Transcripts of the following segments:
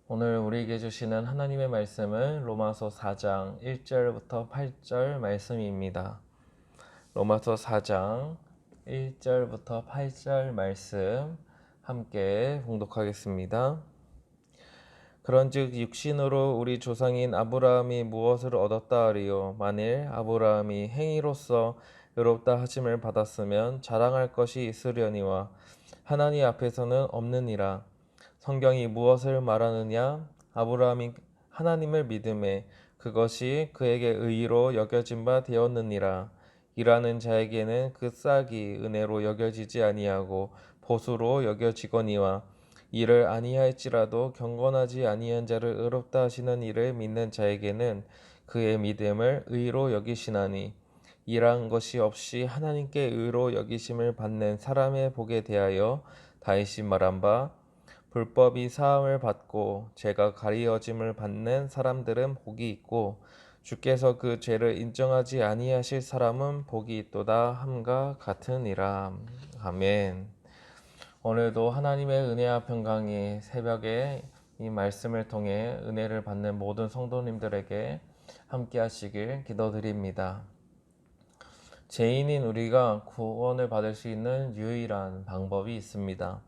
오늘 우리에게 주시는 하나님의 말씀은 로마서 4장 1절부터 8절 말씀입니다. 로마서 4장 1절부터 8절 말씀 함께 봉독하겠습니다. 그런즉 육신으로 우리 조상인 아브라함이 무엇을 얻었다 하리요? 만일 아브라함이 행위로서 의롭다 하심을 받았으면 자랑할 것이 있으려니와 하나님 앞에서는 없느니라. 성경이 무엇을 말하느냐? 아브라함이 하나님을 믿음에 그것이 그에게 의로 여겨진 바 되었느니라. 일하는 자에게는 그 싹이 은혜로 여겨지지 아니하고 보수로 여겨지거니와 일을 아니할지라도 경건하지 아니한 자를 의롭다 하시는 이를 믿는 자에게는 그의 믿음을 의로 여기시나니 일한 것이 없이 하나님께 의로 여기심을 받는 사람의 복에 대하여 다윗이 말한 바 불법이 사함을 받고 죄가 가리어짐을 받는 사람들은 복이 있고 주께서 그 죄를 인정하지 아니하실 사람은 복이 있도다 함과 같으니라. 아멘. 오늘도 하나님의 은혜와 평강이 새벽에 이 말씀을 통해 은혜를 받는 모든 성도님들에게 함께 하시길 기도드립니다. 죄인인 우리가 구원을 받을 수 있는 유일한 방법이 있습니다.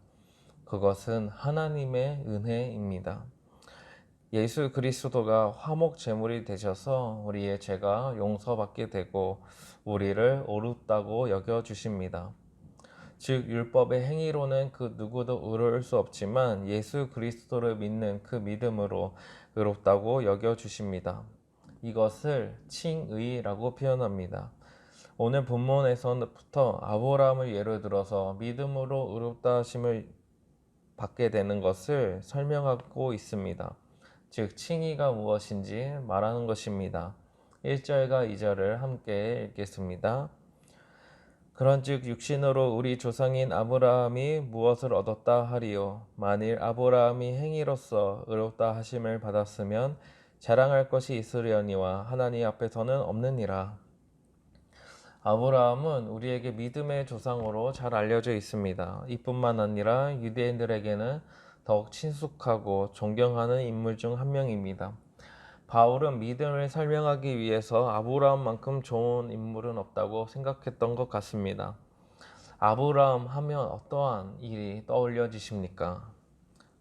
그것은 하나님의 은혜입니다. 예수 그리스도가 화목 제물이 되셔서 우리의 죄가 용서받게 되고 우리를 옳다고 여겨주십니다. 즉 율법의 행위로는 그 누구도 의로울 수 없지만 예수 그리스도를 믿는 그 믿음으로 의롭다고 여겨주십니다. 이것을 칭의라고 표현합니다. 오늘 본문에서부터 아브라함을 예로 들어서 믿음으로 의롭다 하심을 받게 되는 것을 설명하고 있습니다. 즉 칭의가 무엇인지 말하는 것입니다. 1절과 2절을 함께 읽겠습니다. 그런즉 육신으로 우리 조상인 아브라함이 무엇을 얻었다 하리요? 만일 아브라함이 행위로서 의롭다 하심을 받았으면 자랑할 것이 있으려니와 하나님 앞에서는 없느니라. 아브라함은 우리에게 믿음의 조상으로 잘 알려져 있습니다. 이뿐만 아니라 유대인들에게는 더욱 친숙하고 존경하는 인물 중 한 명입니다. 바울은 믿음을 설명하기 위해서 아브라함만큼 좋은 인물은 없다고 생각했던 것 같습니다. 아브라함 하면 어떠한 일이 떠올려지십니까?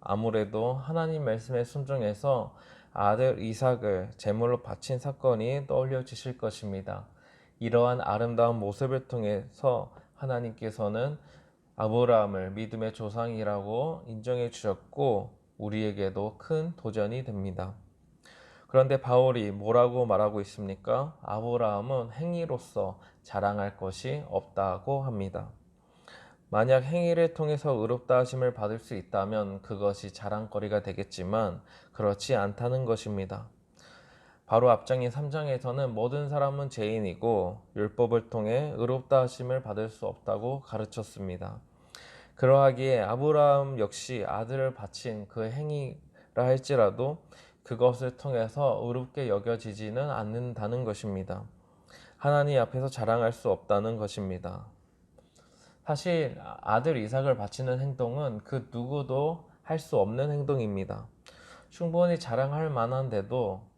아무래도 하나님 말씀에 순종해서 아들 이삭을 제물로 바친 사건이 떠올려지실 것입니다. 이러한 아름다운 모습을 통해서 하나님께서는 아브라함을 믿음의 조상이라고 인정해 주셨고 우리에게도 큰 도전이 됩니다. 그런데 바울이 뭐라고 말하고 있습니까? 아브라함은 행위로서 자랑할 것이 없다고 합니다. 만약 행위를 통해서 의롭다 하심을 받을 수 있다면 그것이 자랑거리가 되겠지만 그렇지 않다는 것입니다. 바로 앞장인 3장에서는 모든 사람은 죄인이고 율법을 통해 의롭다 하심을 받을 수 없다고 가르쳤습니다. 그러하기에 아브라함 역시 아들을 바친 그 행위라 할지라도 그것을 통해서 의롭게 여겨지지는 않는다는 것입니다. 하나님 앞에서 자랑할 수 없다는 것입니다. 사실 아들 이삭을 바치는 행동은 그 누구도 할 수 없는 행동입니다. 충분히 자랑할 만한데도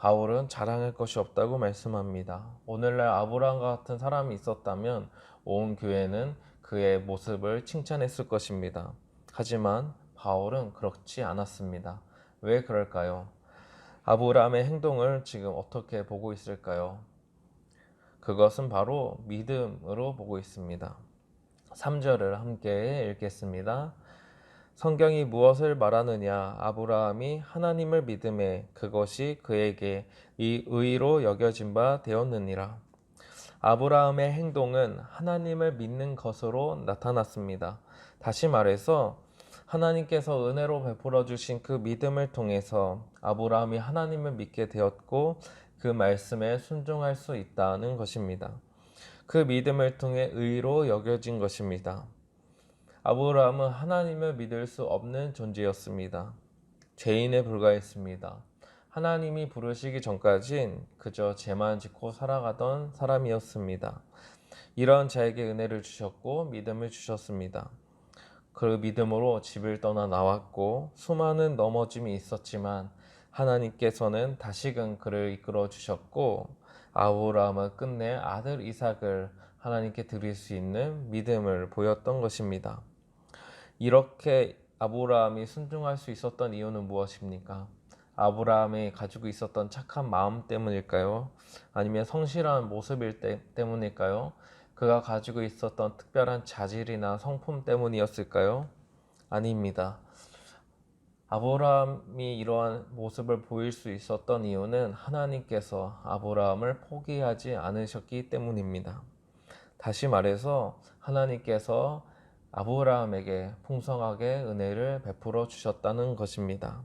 바울은 자랑할 것이 없다고 말씀합니다. 오늘날 아브라함과 같은 사람이 있었다면 온 교회는 그의 모습을 칭찬했을 것입니다. 하지만 바울은 그렇지 않았습니다. 왜 그럴까요? 아브라함의 행동을 지금 어떻게 보고 있을까요? 그것은 바로 믿음으로 보고 있습니다. 3절을 함께 읽겠습니다. 성경이 무엇을 말하느냐? 아브라함이 하나님을 믿음에 그것이 그에게 이 의로 여겨진 바 되었느니라. 아브라함의 행동은 하나님을 믿는 것으로 나타났습니다. 다시 말해서 하나님께서 은혜로 베풀어 주신 그 믿음을 통해서 아브라함이 하나님을 믿게 되었고 그 말씀에 순종할 수 있다는 것입니다. 그 믿음을 통해 의로 여겨진 것입니다. 아브라함은 하나님을 믿을 수 없는 존재였습니다. 죄인에 불과했습니다. 하나님이 부르시기 전까진 그저 죄만 짓고 살아가던 사람이었습니다. 이런 자에게 은혜를 주셨고 믿음을 주셨습니다. 그 믿음으로 집을 떠나 나왔고 수많은 넘어짐이 있었지만 하나님께서는 다시금 그를 이끌어 주셨고 아브라함은 끝내 아들 이삭을 하나님께 드릴 수 있는 믿음을 보였던 것입니다. 이렇게 아브라함이 순종할 수 있었던 이유는 무엇입니까? 아브라함이 가지고 있었던 착한 마음 때문일까요? 아니면 성실한 모습일 때문일까요? 그가 가지고 있었던 특별한 자질이나 성품 때문이었을까요? 아닙니다. 아브라함이 이러한 모습을 보일 수 있었던 이유는 하나님께서 아브라함을 포기하지 않으셨기 때문입니다. 다시 말해서 하나님께서 아브라함에게 풍성하게 은혜를 베풀어 주셨다는 것입니다.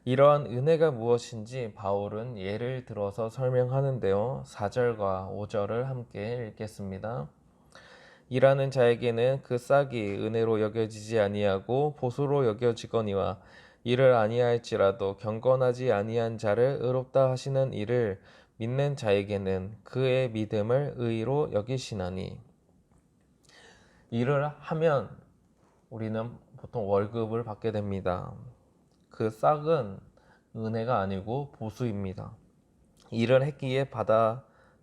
이러한 은혜가 무엇인지 바울은 예를 들어서 설명하는데요. 4절과 5절을 함께 읽겠습니다. 일하는 자에게는 그 싹이 은혜로 여겨지지 아니하고 보수로 여겨지거니와 이를 아니할지라도 경건하지 아니한 자를 의롭다 하시는 이를 믿는 자에게는 그의 믿음을 의로 여기시나니. 일을 하면 우리는 보통 월급을 받게 됩니다. 그 싹은 은혜가 아니고 보수입니다. 일을 했기에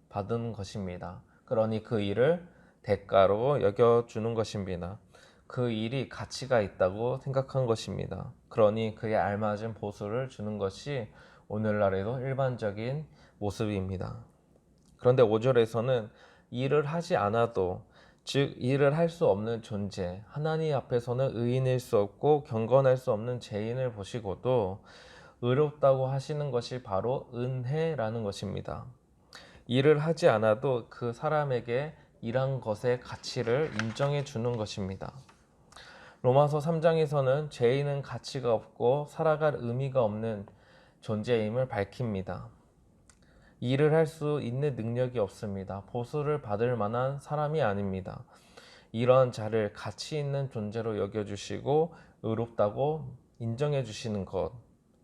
받은 것입니다. 그러니 그 일을 대가로 여겨주는 것입니다. 그 일이 가치가 있다고 생각한 것입니다. 그러니 그에 알맞은 보수를 주는 것이 오늘날에도 일반적인 모습입니다. 그런데 5절에서는 일을 하지 않아도, 즉 일을 할 수 없는 존재, 하나님 앞에서는 의인일 수 없고 경건할 수 없는 죄인을 보시고도 의롭다고 하시는 것이 바로 은혜라는 것입니다. 일을 하지 않아도 그 사람에게 일한 것의 가치를 인정해 주는 것입니다. 로마서 3장에서는 죄인은 가치가 없고 살아갈 의미가 없는 존재임을 밝힙니다. 일을 할 수 있는 능력이 없습니다. 보수를 받을 만한 사람이 아닙니다. 이런 자를 가치 있는 존재로 여겨주시고 의롭다고 인정해 주시는 것,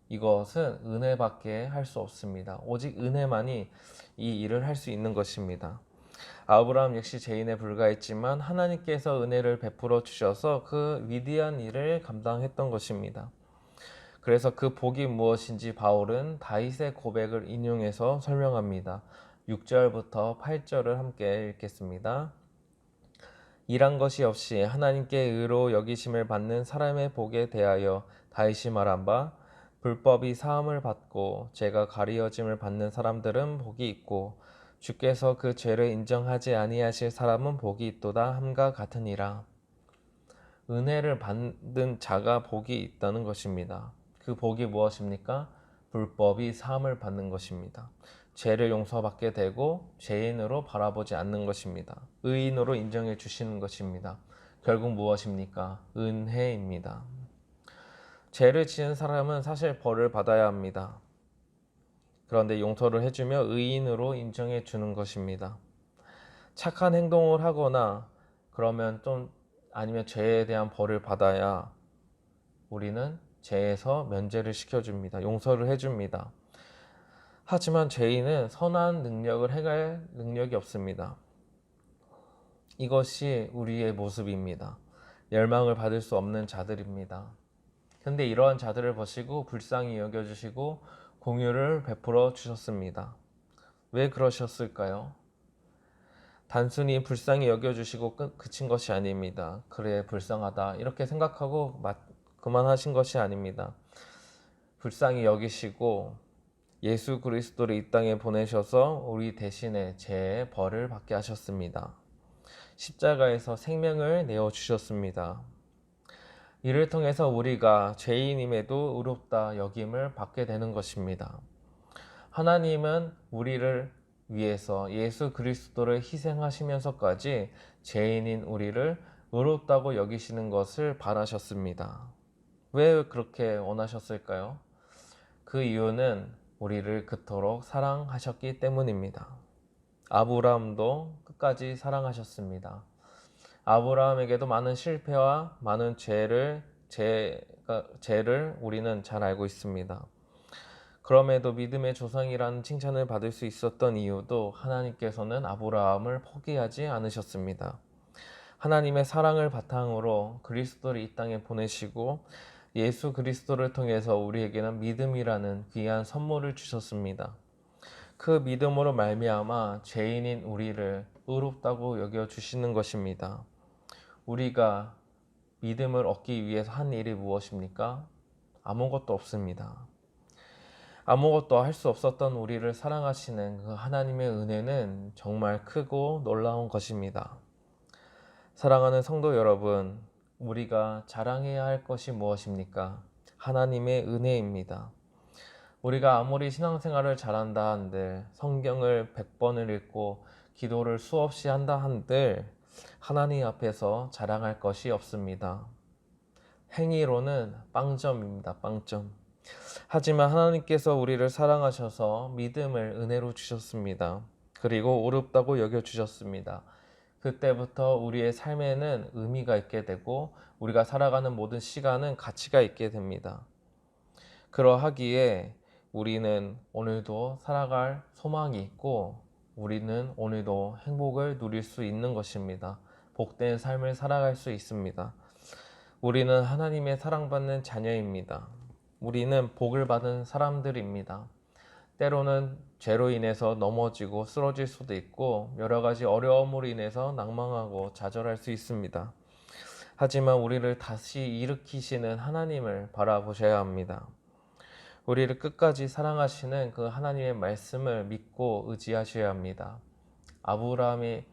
이것은 은혜밖에 할 수 없습니다. 오직 은혜만이 이 일을 할 수 있는 것입니다. 아브라함 역시 죄인에 불과했지만 하나님께서 은혜를 베풀어 주셔서 그 위대한 일을 감당했던 것입니다. 그래서 그 복이 무엇인지 바울은 다윗의 고백을 인용해서 설명합니다. 6절부터 8절을 함께 읽겠습니다. 일한 것이 없이 하나님께 의로 여기심을 받는 사람의 복에 대하여 다윗이 말한 바 불법이 사함을 받고 죄가 가리어짐을 받는 사람들은 복이 있고 주께서 그 죄를 인정하지 아니하실 사람은 복이 있도다 함과 같으니라. 은혜를 받는 자가 복이 있다는 것입니다. 그 복이 무엇입니까? 불법이 사함을 받는 것입니다. 죄를 용서받게 되고 죄인으로 바라보지 않는 것입니다. 의인으로 인정해 주시는 것입니다. 결국 무엇입니까? 은혜입니다. 죄를 지은 사람은 사실 벌을 받아야 합니다. 그런데 용서를 해주며 의인으로 인정해 주는 것입니다. 착한 행동을 하거나 그러면 아니면 죄에 대한 벌을 받아야 우리는 죄에서 면제를 시켜줍니다. 용서를 해줍니다. 하지만 죄인은 선한 능력을 행할 능력이 없습니다. 이것이 우리의 모습입니다. 멸망을 받을 수 없는 자들입니다. 그런데 이러한 자들을 보시고 불쌍히 여겨주시고 공유를 베풀어 주셨습니다. 왜 그러셨을까요? 단순히 불쌍히 여겨주시고 그친 것이 아닙니다. 그래, 불쌍하다 이렇게 생각하고 그만하신 것이 아닙니다. 불쌍히 여기시고 예수 그리스도를 이 땅에 보내셔서 우리 대신에 죄의 벌을 받게 하셨습니다. 십자가에서 생명을 내어주셨습니다. 이를 통해서 우리가 죄인임에도 의롭다 여김을 받게 되는 것입니다. 하나님은 우리를 위해서 예수 그리스도를 희생하시면서까지 죄인인 우리를 의롭다고 여기시는 것을 바라셨습니다. 왜 그렇게 원하셨을까요? 그 이유는 우리를 그토록 사랑하셨기 때문입니다. 아브라함도 끝까지 사랑하셨습니다. 아브라함에게도 많은 실패와 많은 죄를 우리는 잘 알고 있습니다. 그럼에도 믿음의 조상이라는 칭찬을 받을 수 있었던 이유도 하나님께서는 아브라함을 포기하지 않으셨습니다. 하나님의 사랑을 바탕으로 그리스도를 이 땅에 보내시고 예수 그리스도를 통해서 우리에게는 믿음이라는 귀한 선물을 주셨습니다. 그 믿음으로 말미암아 죄인인 우리를 의롭다고 여겨 주시는 것입니다. 우리가 믿음을 얻기 위해서 한 일이 무엇입니까? 아무것도 없습니다. 아무것도 할 수 없었던 우리를 사랑하시는 그 하나님의 은혜는 정말 크고 놀라운 것입니다. 사랑하는 성도 여러분, 우리가 자랑해야 할 것이 무엇입니까? 하나님의 은혜입니다. 우리가 아무리 신앙생활을 잘한다 한들, 성경을 100번을 읽고 기도를 수없이 한다 한들 하나님 앞에서 자랑할 것이 없습니다. 행위로는 빵점입니다. 빵점. 하지만 하나님께서 우리를 사랑하셔서 믿음을 은혜로 주셨습니다. 그리고 어렵다고 여겨주셨습니다. 그때부터 우리의 삶에는 의미가 있게 되고 우리가 살아가는 모든 시간은 가치가 있게 됩니다. 그러하기에 우리는 오늘도 살아갈 소망이 있고 우리는 오늘도 행복을 누릴 수 있는 것입니다. 복된 삶을 살아갈 수 있습니다. 우리는 하나님의 사랑받는 자녀입니다. 우리는 복을 받은 사람들입니다. 때로는 죄로 인해서 넘어지고 쓰러질 수도 있고 여러 가지 어려움으로 인해서 낭망하고 좌절할 수 있습니다. 하지만 우리를 다시 일으키시는 하나님을 바라보셔야 합니다. 우리를 끝까지 사랑하시는 그 하나님의 말씀을 믿고 의지하셔야 합니다. 아브라함이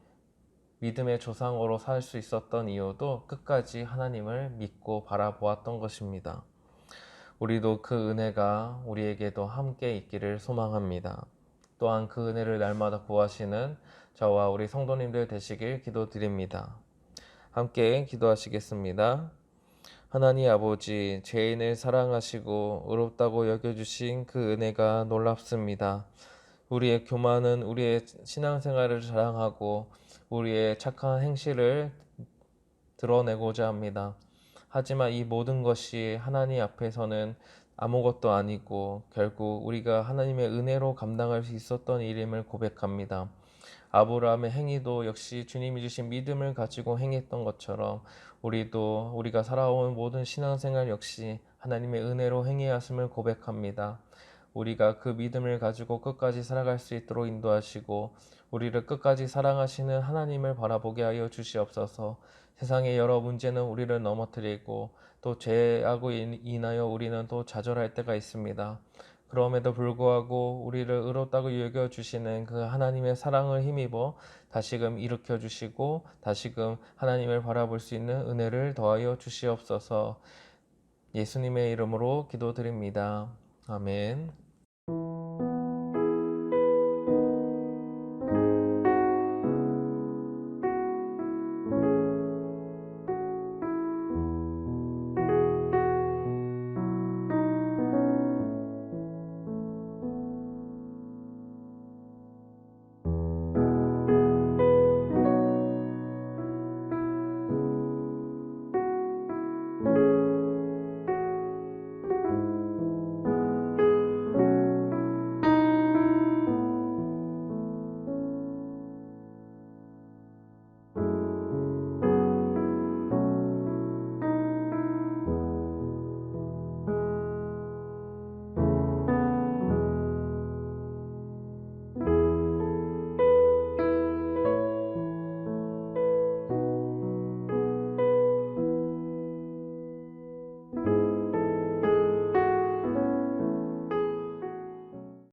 믿음의 조상으로 살 수 있었던 이유도 끝까지 하나님을 믿고 바라보았던 것입니다. 우리도 그 은혜가 우리에게도 함께 있기를 소망합니다. 또한 그 은혜를 날마다 구하시는 저와 우리 성도님들 되시길 기도드립니다. 함께 기도하시겠습니다. 하나님 아버지, 죄인을 사랑하시고 의롭다고 여겨주신 그 은혜가 놀랍습니다. 우리의 교만은 우리의 신앙생활을 자랑하고 우리의 착한 행실을 드러내고자 합니다. 하지만 이 모든 것이 하나님 앞에서는 아무것도 아니고 결국 우리가 하나님의 은혜로 감당할 수 있었던 일임을 고백합니다. 아브라함의 행위도 역시 주님이 주신 믿음을 가지고 행했던 것처럼 우리도 우리가 살아온 모든 신앙생활 역시 하나님의 은혜로 행해왔음을 고백합니다. 우리가 그 믿음을 가지고 끝까지 살아갈 수 있도록 인도하시고 우리를 끝까지 사랑하시는 하나님을 바라보게 하여 주시옵소서. 세상의 여러 문제는 우리를 넘어뜨리고 또 죄하고 인하여 우리는 또 좌절할 때가 있습니다. 그럼에도 불구하고 우리를 의롭다고 여겨주시는 그 하나님의 사랑을 힘입어 다시금 일으켜 주시고 다시금 하나님을 바라볼 수 있는 은혜를 더하여 주시옵소서. 예수님의 이름으로 기도드립니다. 아멘.